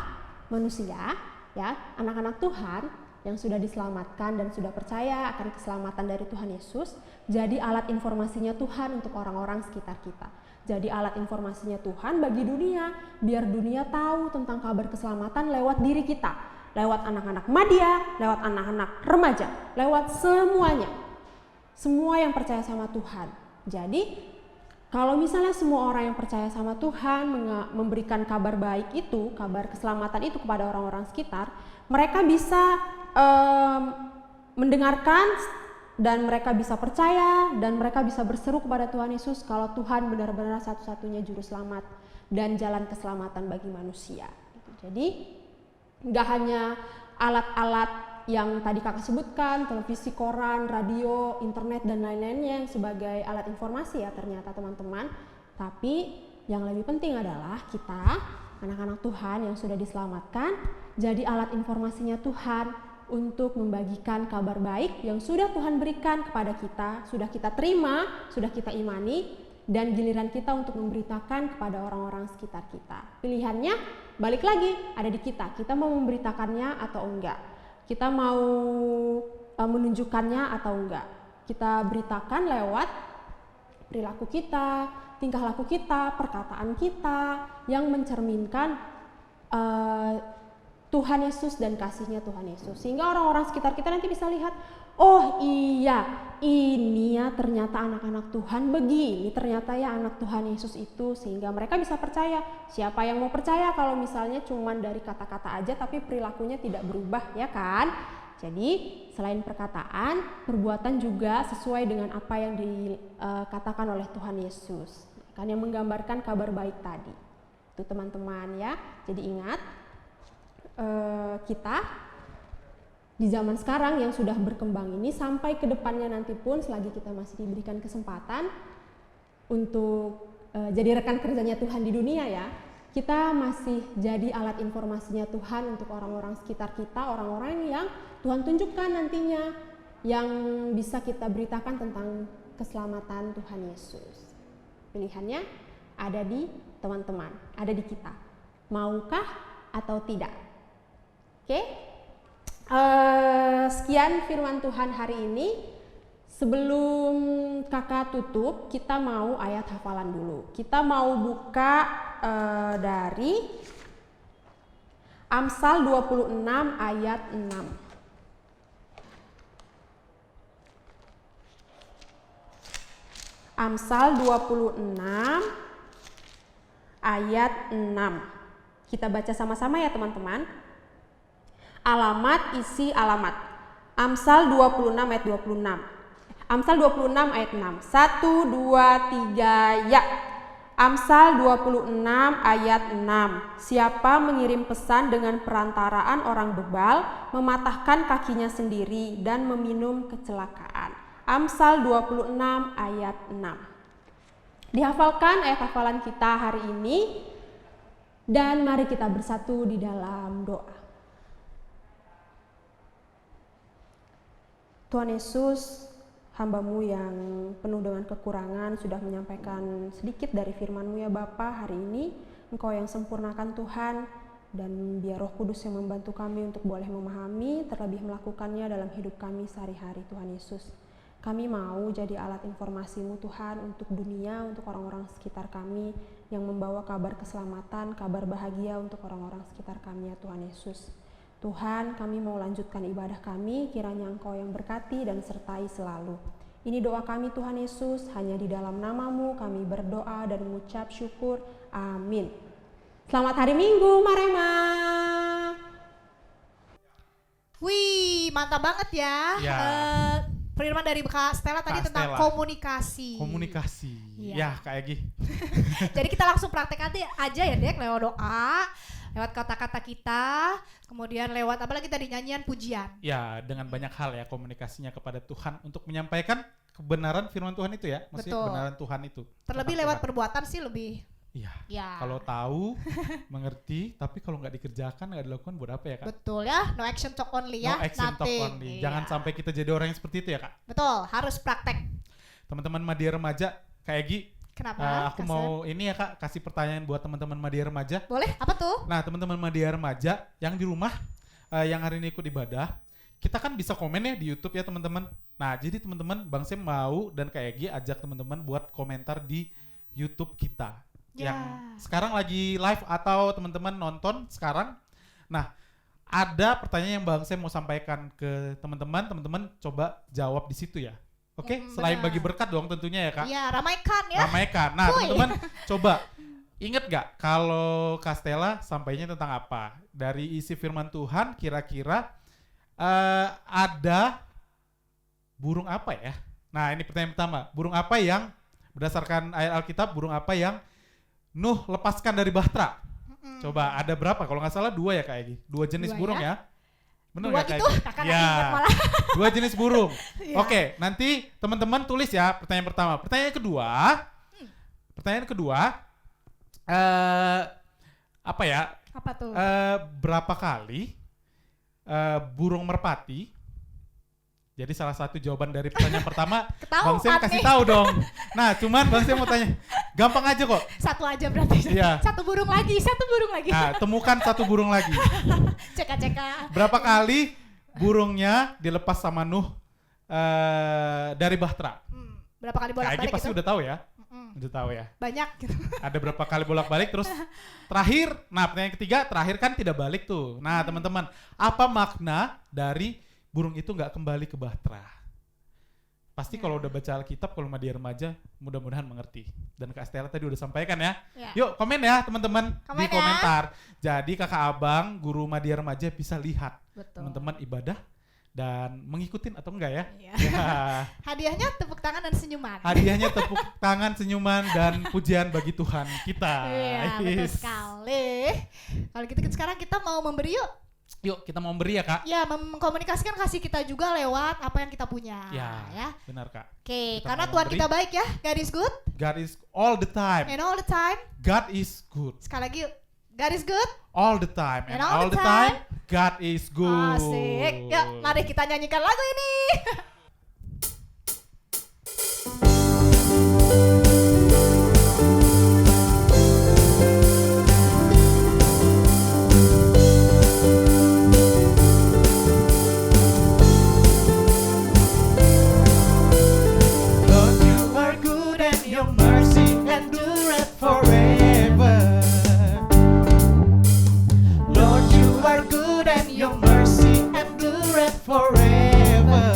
Speaker 3: manusia ya, anak-anak Tuhan yang sudah diselamatkan dan sudah percaya akan keselamatan dari Tuhan Yesus, jadi alat informasinya Tuhan untuk orang-orang sekitar kita. Jadi alat informasinya Tuhan bagi dunia, biar dunia tahu tentang kabar keselamatan lewat diri kita, lewat anak-anak madya, lewat anak-anak remaja, lewat semuanya. Semua yang percaya sama Tuhan. Jadi kalau misalnya semua orang yang percaya sama Tuhan memberikan kabar baik itu, kabar keselamatan itu kepada orang-orang sekitar, mereka bisa mendengarkan dan mereka bisa percaya dan mereka bisa berseru kepada Tuhan Yesus kalau Tuhan benar-benar satu-satunya juru selamat dan jalan keselamatan bagi manusia. Jadi nggak hanya alat-alat yang tadi kakak sebutkan, televisi, koran, radio, internet, dan lain-lainnya yang sebagai alat informasi ya ternyata teman-teman. Tapi yang lebih penting adalah kita, anak-anak Tuhan yang sudah diselamatkan, jadi alat informasinya Tuhan untuk membagikan kabar baik yang sudah Tuhan berikan kepada kita, sudah kita terima, sudah kita imani, dan giliran kita untuk memberitakan kepada orang-orang sekitar kita. Pilihannya balik lagi ada di kita mau memberitakannya atau enggak. Kita mau menunjukkannya atau enggak. Kita beritakan lewat perilaku kita, tingkah laku kita, perkataan kita yang mencerminkan Tuhan Yesus dan kasihnya Tuhan Yesus. Sehingga orang-orang sekitar kita nanti bisa lihat, oh iya, ini ya ternyata anak-anak Tuhan begini, ternyata ya anak Tuhan Yesus itu. Sehingga mereka bisa percaya. Siapa yang mau percaya kalau misalnya cuman dari kata-kata aja tapi perilakunya tidak berubah, ya kan? Jadi selain perkataan, perbuatan juga sesuai dengan apa yang dikatakan oleh Tuhan Yesus. Kan yang menggambarkan kabar baik tadi. Itu teman-teman ya. Jadi ingat, kita di zaman sekarang yang sudah berkembang ini sampai ke depannya nanti pun selagi kita masih diberikan kesempatan untuk jadi rekan kerjanya Tuhan di dunia ya, kita masih jadi alat informasinya Tuhan untuk orang-orang sekitar kita, orang-orang yang Tuhan tunjukkan nantinya yang bisa kita beritakan tentang keselamatan Tuhan Yesus. Pilihannya ada di teman-teman, ada di kita. Maukah atau tidak? Oke, sekian firman Tuhan hari ini. Sebelum kakak tutup, kita mau ayat hafalan dulu. Kita mau buka dari Amsal 26 ayat 6. Amsal 26 ayat 6. Kita baca sama-sama ya teman-teman. Alamat isi alamat. Amsal 26 ayat 26. Amsal 26 ayat 6. 1, 2, 3, ya. Amsal 26 ayat 6. Siapa mengirim pesan dengan perantaraan orang bebal, mematahkan kakinya sendiri dan meminum kecelakaan. Amsal 26 ayat 6. Dihafalkan ayat hafalan kita hari ini, dan mari kita bersatu di dalam doa. Tuhan Yesus, hamba-Mu yang penuh dengan kekurangan sudah menyampaikan sedikit dari firman-Mu ya Bapa hari ini. Engkau yang sempurnakan Tuhan, dan biar Roh Kudus yang membantu kami untuk boleh memahami, terlebih melakukannya dalam hidup kami sehari-hari Tuhan Yesus. Kami mau jadi alat informasi-Mu Tuhan untuk dunia, untuk orang-orang sekitar kami yang membawa kabar keselamatan, kabar bahagia untuk orang-orang sekitar kami ya Tuhan Yesus. Tuhan, kami mau lanjutkan ibadah kami, kiranya Engkau yang berkati dan sertai selalu. Ini doa kami Tuhan Yesus, hanya di dalam nama-Mu kami berdoa dan mengucap syukur. Amin. Selamat hari Minggu, Marema.
Speaker 2: Wih, mantap banget ya. Firman dari Kak Stella tadi tentang komunikasi.
Speaker 1: Komunikasi, ya Kak Egi.
Speaker 2: Jadi kita langsung praktek aja ya Dek, lewat doa, lewat kata-kata kita, kemudian lewat apalagi tadi nyanyian pujian. Ya, dengan banyak hal ya komunikasinya kepada Tuhan untuk menyampaikan kebenaran firman Tuhan itu ya. Maksudnya betul. Kebenaran Tuhan itu. Terlebih lewat perbuatan sih lebih. Iya. Ya. Kalau tahu, mengerti, tapi kalau nggak dikerjakan, nggak dilakukan buat apa ya Kak? Betul ya, no action talk only ya. No action talk only. Jangan sampai kita jadi orang yang seperti itu ya Kak? Betul, harus praktek. Teman-teman Media Remaja, Kak Egi. Kenapa? Aku mau ini ya Kak, kasih pertanyaan buat teman-teman Media Remaja. Boleh, apa tuh? Nah teman-teman Media Remaja yang di rumah, yang hari ini ikut ibadah, kita kan bisa komen ya di YouTube ya teman-teman. Nah jadi teman-teman, Bang Sam mau dan Kak Egi ajak teman-teman buat komentar di YouTube kita. Yang sekarang lagi live atau teman-teman nonton sekarang. Nah, ada pertanyaan yang Bang Sam mau sampaikan ke teman-teman coba jawab di situ ya. Oke, selain bagi berkat dong tentunya ya Kak. Iya, ramaikan ya. Ramaikan. Nah, teman-teman coba inget gak kalau Kak Stella sampainya tentang apa? Dari isi firman Tuhan kira-kira ada burung apa ya? Nah, ini pertanyaan pertama. Burung apa yang berdasarkan ayat Alkitab, burung apa yang Nuh lepaskan dari bahtera? Coba ada berapa? Kalau nggak salah 2 ya Kak Egi. 2 jenis burung ya. Benar nggak Kak Egi? Ya, 2 jenis burung. Oke, nanti teman-teman tulis ya pertanyaan pertama. Pertanyaan kedua, apa ya? Apa tuh? Berapa kali burung merpati? Jadi salah satu jawaban dari pertanyaan pertama, Bang Sam kasih tahu dong. Nah, cuman Bang Sam mau tanya, gampang aja kok. Satu aja berarti. Iya. Satu burung lagi. Nah, temukan satu burung lagi. Ceka. Berapa kali burungnya dilepas sama Nuh dari bahtera? berapa kali
Speaker 1: Kak Egi
Speaker 2: bolak-balik
Speaker 1: pasti
Speaker 2: gitu.
Speaker 1: udah tahu ya.
Speaker 2: Mm-mm.
Speaker 1: Udah tahu ya.
Speaker 2: Banyak gitu.
Speaker 1: Ada berapa kali bolak-balik terus terakhir, nah pertanyaan ketiga, terakhir kan tidak balik tuh. Nah teman-teman, apa makna dari burung itu nggak kembali ke bahtera? Pasti
Speaker 2: Ya.
Speaker 1: kalau udah baca Alkitab, kalau dia remaja, mudah-mudahan mengerti. Dan Kak Stella tadi udah sampaikan ya.
Speaker 2: Ya.
Speaker 1: Yuk komen ya teman-teman
Speaker 2: Komen
Speaker 1: di
Speaker 2: ya.
Speaker 1: komentar. Jadi kakak abang, guru Madya Remaja bisa lihat
Speaker 2: Betul.
Speaker 1: teman-teman ibadah dan mengikutin atau enggak ya.
Speaker 2: Iya.
Speaker 1: Ya.
Speaker 2: Hadiahnya tepuk tangan dan senyuman.
Speaker 1: Hadiahnya tepuk tangan, senyuman, dan pujian bagi Tuhan kita.
Speaker 2: Iya, betul
Speaker 1: Yes.
Speaker 2: sekali. Kalau gitu sekarang kita mau memberi yuk.
Speaker 1: Yuk kita mau beri ya Kak.
Speaker 2: Ya, mengkomunikasikan kasih kita juga lewat apa yang kita punya.
Speaker 1: Ya, benar Kak.
Speaker 2: Oke,
Speaker 1: Kita
Speaker 2: karena
Speaker 1: mau
Speaker 2: Tuhan
Speaker 1: memberi.
Speaker 2: kita baik ya. God is good
Speaker 1: God is all the time.
Speaker 2: and all the time.
Speaker 1: God is good.
Speaker 2: Sekali lagi yuk. God is good.
Speaker 1: All the time. And
Speaker 2: And all
Speaker 1: all
Speaker 2: the
Speaker 1: the time, God is good.
Speaker 2: Asik. Yuk, mari kita nyanyikan lagu ini.
Speaker 1: Lord, you are good and your mercy endureth forever. Lord, you are good and your mercy endureth forever.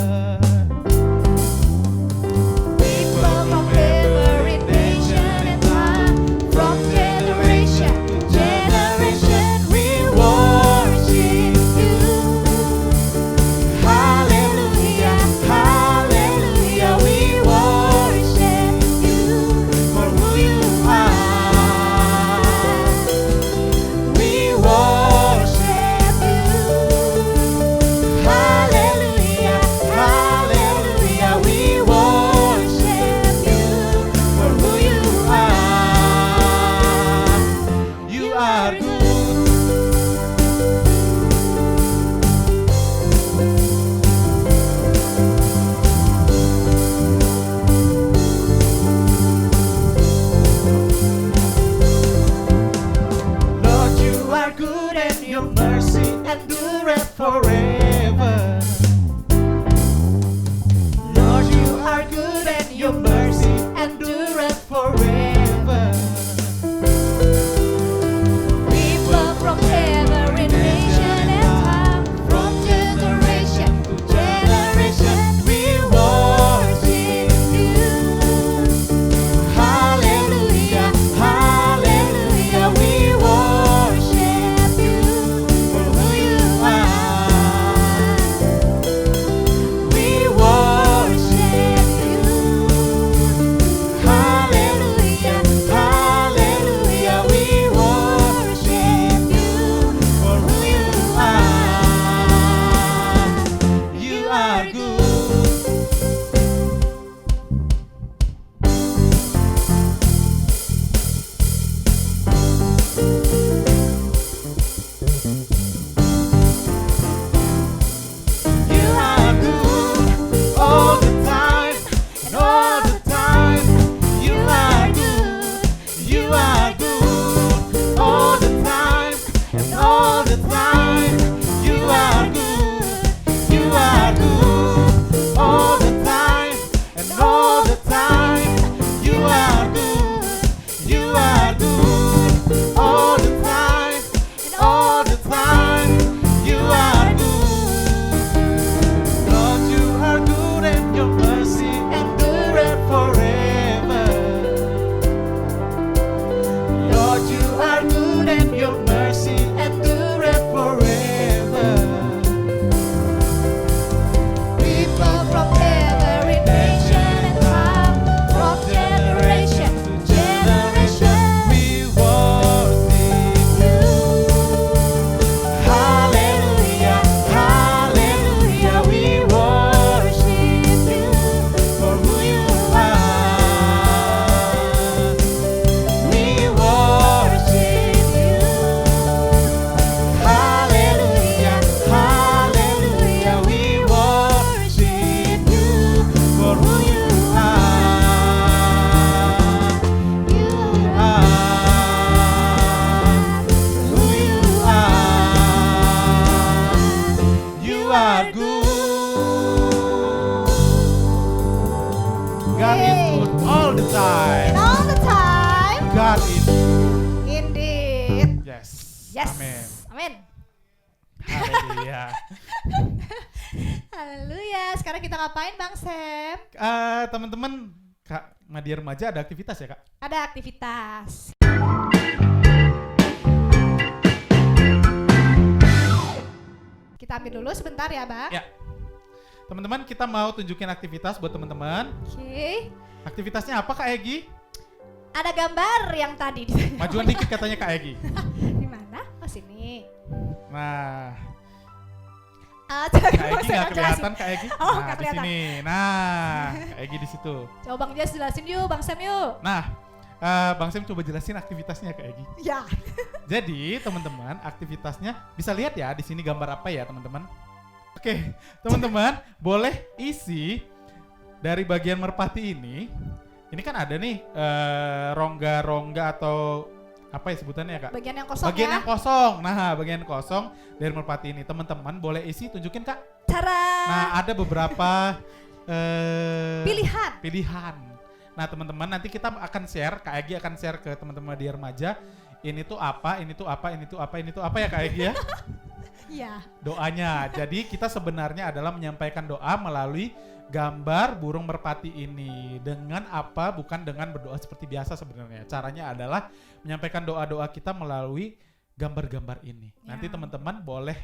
Speaker 1: God is good all the time.
Speaker 2: And all the time.
Speaker 1: God is good.
Speaker 2: Indeed.
Speaker 1: Yes.
Speaker 2: Yes.
Speaker 1: Amin.
Speaker 2: Amin.
Speaker 1: Haleluya.
Speaker 2: Haleluya. Sekarang kita ngapain Bang Sam?
Speaker 1: Teman-teman, Kak Madia Remaja ada aktivitas ya Kak?
Speaker 2: Ada aktivitas. Kita ambil dulu sebentar ya Bang.
Speaker 1: Ya. Teman-teman, kita mau tunjukin aktivitas buat teman-teman.
Speaker 2: Oke.
Speaker 1: Aktivitasnya apa Kak Egi?
Speaker 2: Ada gambar yang tadi di
Speaker 1: Majuan dikit katanya Kak Egi.
Speaker 2: Di mana? Oh sini.
Speaker 1: Nah,
Speaker 2: Coba
Speaker 1: Kak Egi
Speaker 2: saya
Speaker 1: nggak kelihatan Kak Egi?
Speaker 2: Oh,
Speaker 1: Nah,
Speaker 2: nggak
Speaker 1: di
Speaker 2: kelihatan.
Speaker 1: sini. Nah, Kak Egi di situ.
Speaker 2: Coba Bang Jas jelasin yuk, Bang Sam yuk.
Speaker 1: Nah, Bang Sam coba jelasin aktivitasnya Kak Egi.
Speaker 2: Ya.
Speaker 1: Jadi teman-teman, aktivitasnya bisa lihat ya di sini gambar apa ya teman-teman. Oke, teman-teman boleh isi dari bagian merpati ini. Ini kan ada nih rongga-rongga atau apa ya sebutannya ya Kak?
Speaker 2: Bagian yang kosong
Speaker 1: Bagian
Speaker 2: ya.
Speaker 1: yang kosong. Nah, bagian kosong dari merpati ini teman-teman boleh isi, tunjukin Kak.
Speaker 2: Cara
Speaker 1: Nah, ada beberapa
Speaker 2: pilihan.
Speaker 1: Nah, teman-teman nanti kita akan share, Kak Egi akan share ke teman-teman Madia Remaja. Ini tuh apa, ini tuh apa, ini tuh apa, ini tuh apa ya Kak Egi ya?
Speaker 2: Iya.
Speaker 1: Doanya. Jadi kita sebenarnya adalah menyampaikan doa melalui gambar burung merpati ini. Dengan apa? Bukan dengan berdoa seperti biasa sebenarnya. Caranya adalah menyampaikan doa-doa kita melalui gambar-gambar ini.
Speaker 2: Ya.
Speaker 1: Nanti teman-teman boleh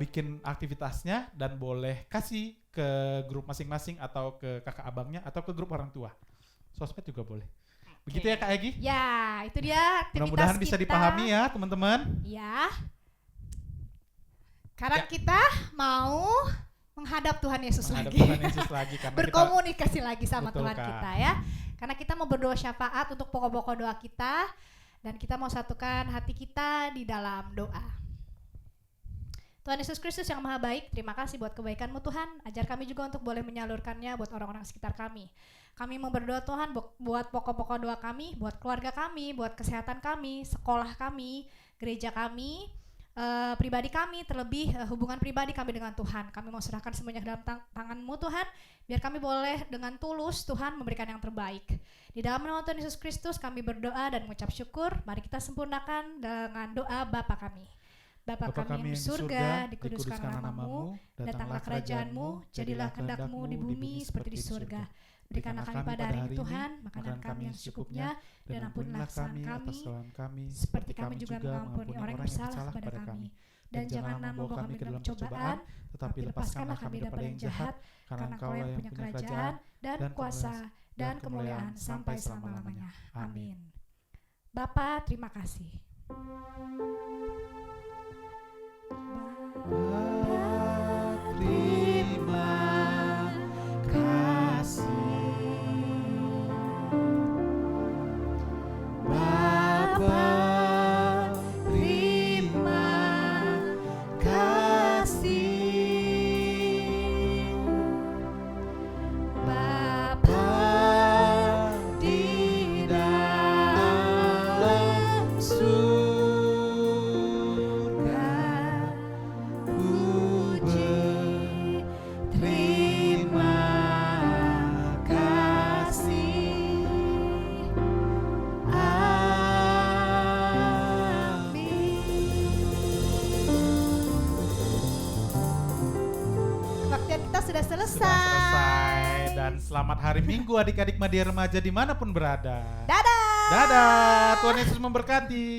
Speaker 1: bikin aktivitasnya dan boleh kasih ke grup masing-masing atau ke kakak abangnya atau ke grup orang tua. Sosmed juga boleh. Begitu ya Kak Egi?
Speaker 2: Ya, itu dia aktivitas
Speaker 1: Mudah-mudahan bisa
Speaker 2: kita.
Speaker 1: dipahami ya teman-teman.
Speaker 2: Ya. Sekarang
Speaker 1: Ya.
Speaker 2: kita mau menghadap Tuhan Yesus
Speaker 1: Menghadap
Speaker 2: lagi.
Speaker 1: Tuhan Yesus lagi karena kita
Speaker 2: Berkomunikasi lagi sama
Speaker 1: Betul,
Speaker 2: Tuhan
Speaker 1: Kak.
Speaker 2: kita ya. Karena kita mau berdoa syafaat untuk pokok-pokok doa kita dan kita mau satukan hati kita di dalam doa. Tuhan Yesus Kristus yang Maha Baik, terima kasih buat kebaikan-Mu Tuhan. Ajar kami juga untuk boleh menyalurkannya buat orang-orang sekitar kami. Kami mau berdoa Tuhan buat pokok-pokok doa kami, buat keluarga kami, buat kesehatan kami, sekolah kami, gereja kami, pribadi kami, terlebih hubungan pribadi kami dengan Tuhan. Kami mau serahkan semuanya ke dalam tangan-Mu Tuhan, biar kami boleh dengan tulus Tuhan memberikan yang terbaik. Di dalam nama Tuhan Yesus Kristus kami berdoa dan mengucap syukur. Mari kita sempurnakan dengan doa Bapa kami. Bapa kami yang di surga, dikuduskanlah nama-Mu, datanglah kerajaan-Mu, jadilah kehendak-Mu di bumi seperti di surga. Berikanlah kami pada hari ini Tuhan, makanan kami yang secukupnya, dan ampunilah kesalahan kami, seperti kami juga mengampuni orang yang bersalah kepada kami. Dan janganlah membawa kami ke dalam cobaan, tetapi lepaskanlah kami daripada yang jahat, karena Engkau yang punya kerajaan, dan kuasa, dan kemuliaan sampai selama-lamanya. Amin. Bapa, terima kasih.
Speaker 1: Terima kasih Bapa, terima kasih Bapa di dalam surga. Puji, terima kasih.
Speaker 2: Kebaktian kita sudah selesai.
Speaker 1: Sudah selesai dan selamat hari Minggu adik-adik Madia Remaja dimanapun berada.
Speaker 2: Dadah.
Speaker 1: Dadah, Tuhan Yesus memberkati.